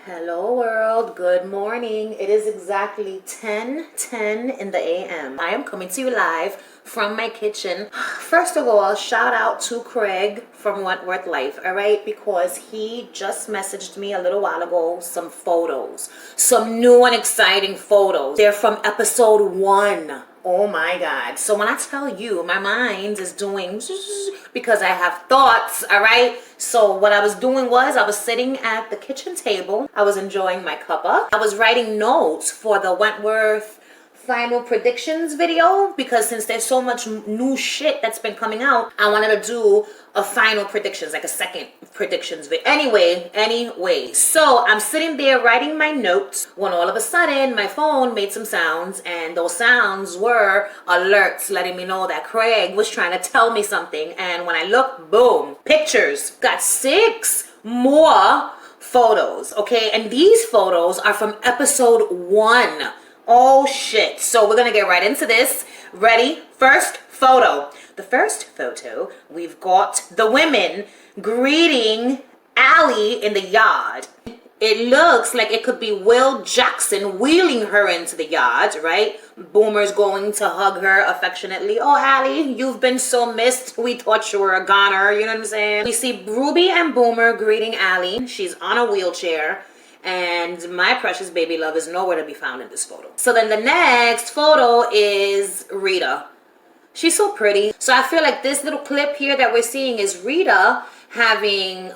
Hello world, good morning. It is exactly 10:10 in the a.m. I am coming to you live from my kitchen. First of all, shout out to Craig from Wentworth Life, all right? Because he just messaged me a little while ago some photos, some new and exciting photos. They're from episode 1. Oh my God. So when I tell you, my mind is doing because I have thoughts, all right? So what I was doing was I was sitting at the kitchen table. I was enjoying my cuppa. I was writing notes for the Wentworth final predictions video because since there's so much new shit that's been coming out, I wanted to do a final predictions, like a second predictions video. Anyway, so I'm sitting there writing my notes when all of a sudden my phone made some sounds, and those sounds were alerts letting me know that Craig was trying to tell me something. And when I look, boom, pictures. Got 6 more photos, okay? And these photos are from episode 1. Oh shit. So we're gonna get right into this. Ready? First photo. The first photo, we've got the women greeting Allie in the yard. It looks like it could be Will Jackson wheeling her into the yard, right? Boomer's going to hug her affectionately. Oh, Allie, you've been so missed. We thought you were a goner, you know what I'm saying? We see Ruby and Boomer greeting Allie. She's on a wheelchair. And my precious baby love is nowhere to be found in this photo. So then the next photo is Rita. She's so pretty. So I feel like this little clip here that we're seeing is Rita having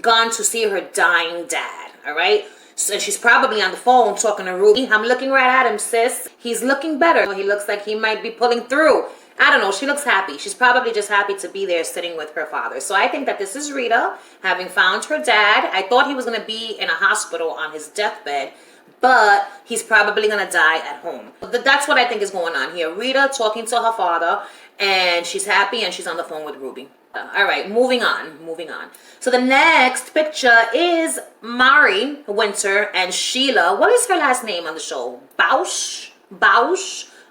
gone to see her dying dad, all right? So she's probably on the phone talking to Ruby. I'm looking right at him, sis. He's looking better. He looks like he might be pulling through. I don't know. She looks happy. She's probably just happy to be there sitting with her father. So I think that this is Rita having found her dad. I thought he was going to be in a hospital on his deathbed, but he's probably going to die at home. That's what I think is going on here. Rita talking to her father, and she's happy, and she's on the phone with Ruby. All right, moving on. So the next picture is Marie Winter and Sheila. What is her last name on the show? Bausch?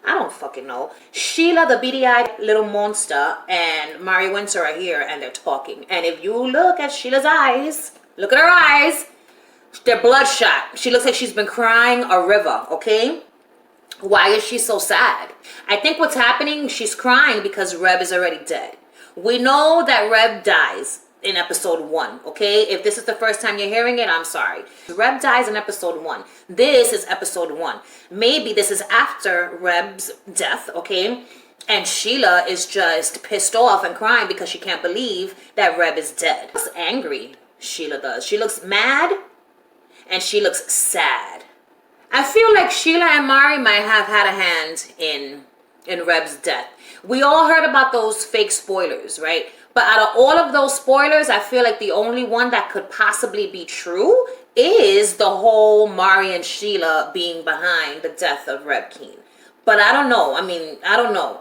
I don't fucking know. Sheila, the beady-eyed little monster, and Marie Winter are here, and they're talking. And if you look at Sheila's eyes, look at her eyes, they're bloodshot. She looks like she's been crying a river, okay? Why is she so sad? I think what's happening, she's crying because Reb is already dead. We know that Reb dies in episode 1, okay? If this is the first time you're hearing it, I'm sorry. Reb dies in episode 1. This is episode 1. Maybe this is after Reb's death, okay? And Sheila is just pissed off and crying because she can't believe that Reb is dead. She's angry, Sheila does. She looks mad and she looks sad. I feel like Sheila and Marie might have had a hand in Reb's death. We all heard about those fake spoilers, right? But out of all of those spoilers, I feel like the only one that could possibly be true is the whole Marie and Sheila being behind the death of Reb Keen. But I don't know. I don't know.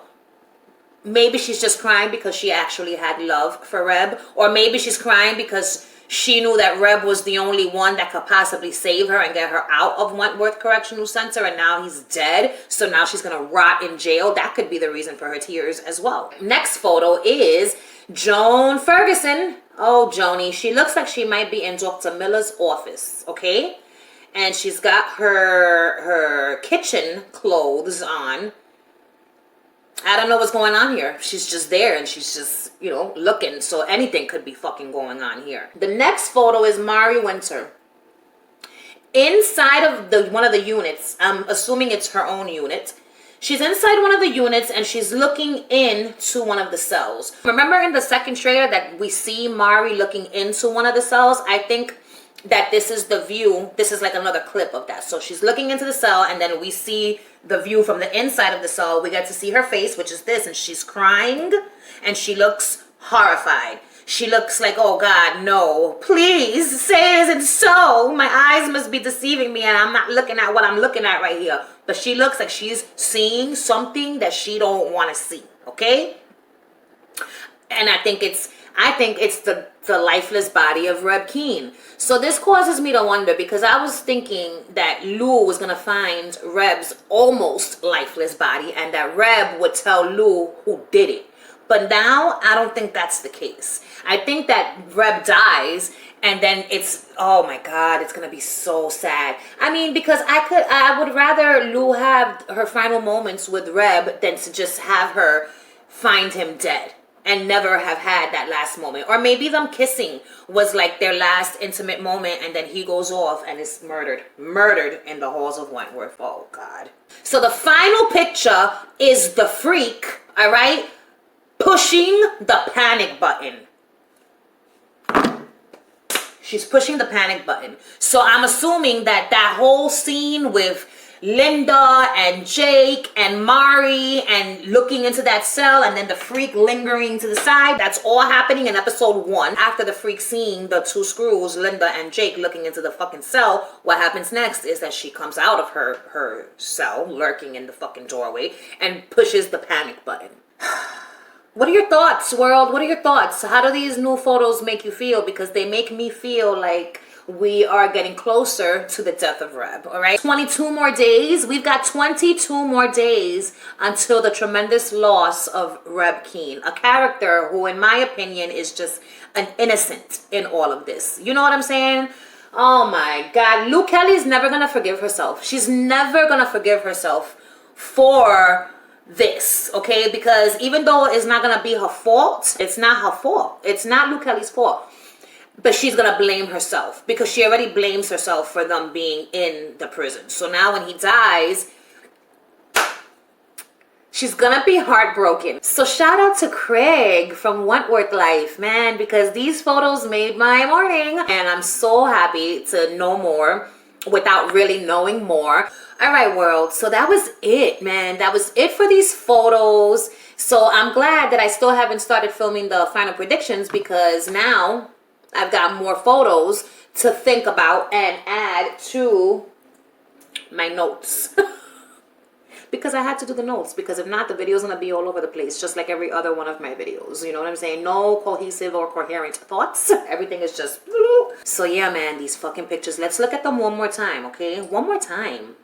Maybe she's just crying because she actually had love for Reb. Or maybe she's crying because she knew that Reb was the only one that could possibly save her and get her out of Wentworth Correctional Center, and now he's dead, so now she's gonna rot in jail. That could be the reason for her tears as well. Next photo is Joan Ferguson. Oh, Joni. She looks like she might be in Dr. Miller's office, okay? And she's got her kitchen clothes on. I don't know what's going on here. She's just there and she's just, looking. So anything could be fucking going on here. The next photo is Marie Winter. Inside of one of the units, I'm assuming it's her own unit. She's inside one of the units and she's looking into one of the cells. Remember in the second trailer that we see Marie looking into one of the cells? I think that this is the view. This is like another clip of that. So she's looking into the cell and then we see the view from the inside of the cell. We get to see her face, which is this, and she's crying and she looks horrified. She looks like, oh God, no, please say it isn't so. My eyes must be deceiving me and I'm not looking at what I'm looking at right here. But she looks like she's seeing something that she don't want to see, okay? And I think it's the lifeless body of Reb Keen. So this causes me to wonder, because I was thinking that Lou was going to find Reb's almost lifeless body and that Reb would tell Lou who did it. But now, I don't think that's the case. I think that Reb dies, and then it's, oh my God, it's gonna be so sad. I mean, because I would rather Lou have her final moments with Reb than to just have her find him dead and never have had that last moment. Or maybe them kissing was like their last intimate moment, and then he goes off and is murdered in the halls of Wentworth. Oh God. So the final picture is the freak, all right, pushing the panic button. She's pushing the panic button. So I'm assuming that that whole scene with Linda and Jake and Mari and looking into that cell, and then the freak lingering to the side, that's all happening in episode 1. After the freak seeing the two screws, Linda and Jake looking into the fucking cell, what happens next is that she comes out of her cell, lurking in the fucking doorway, and pushes the panic button. What are your thoughts, world? What are your thoughts? How do these new photos make you feel? Because they make me feel like we are getting closer to the death of Reb, all right? 22 more days. We've got 22 more days until the tremendous loss of Reb Keene, a character who, in my opinion, is just an innocent in all of this. You know what I'm saying? Oh my God. Lou Kelly's never going to forgive herself. She's never going to forgive herself for this, okay? Because even though it's not going to be her fault, it's not her fault. It's not Lou Kelly's fault. But she's going to blame herself because she already blames herself for them being in the prison. So now when he dies, she's going to be heartbroken. So shout out to Craig from Wentworth Life, man, because these photos made my morning. And I'm so happy to know more without really knowing more. All right, world. So that was it, man. That was it for these photos. So I'm glad that I still haven't started filming the final predictions, because now I've got more photos to think about and add to my notes. Because I had to do the notes, because if not, the video's gonna be all over the place, just like every other one of my videos. You know what I'm saying? No cohesive or coherent thoughts. Everything is just... So yeah, man, these fucking pictures. Let's look at them one more time, okay? One more time.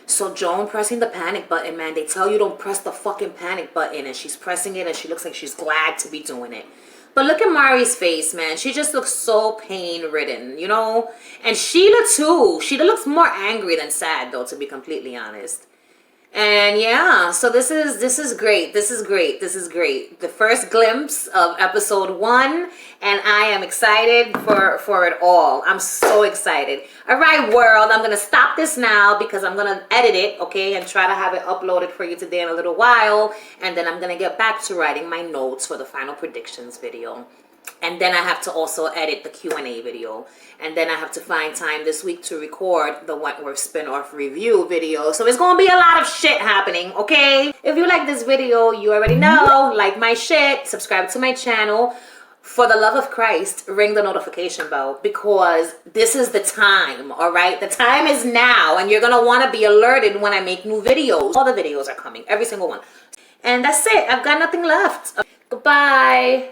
So Joan pressing the panic button, man. They tell you don't press the fucking panic button, and she's pressing it, and she looks like she's glad to be doing it. But look at Mari's face, man. She just looks so pain-ridden, you know? And Sheila, too. Sheila looks more angry than sad, though, to be completely honest. And yeah, so this is great. This is great. This is great. The first glimpse of episode 1, and I am excited for it all. I'm so excited. All right, world, I'm going to stop this now because I'm going to edit it, okay, and try to have it uploaded for you today in a little while. And then I'm going to get back to writing my notes for the final predictions video. And then I have to also edit the Q&A video. And then I have to find time this week to record the Wentworth spin-off review video. So it's going to be a lot of shit happening, okay? If you like this video, you already know, like my shit, subscribe to my channel. For the love of Christ, ring the notification bell, because this is the time, all right? The time is now, and you're going to want to be alerted when I make new videos. All the videos are coming, every single one. And that's it. I've got nothing left. Goodbye.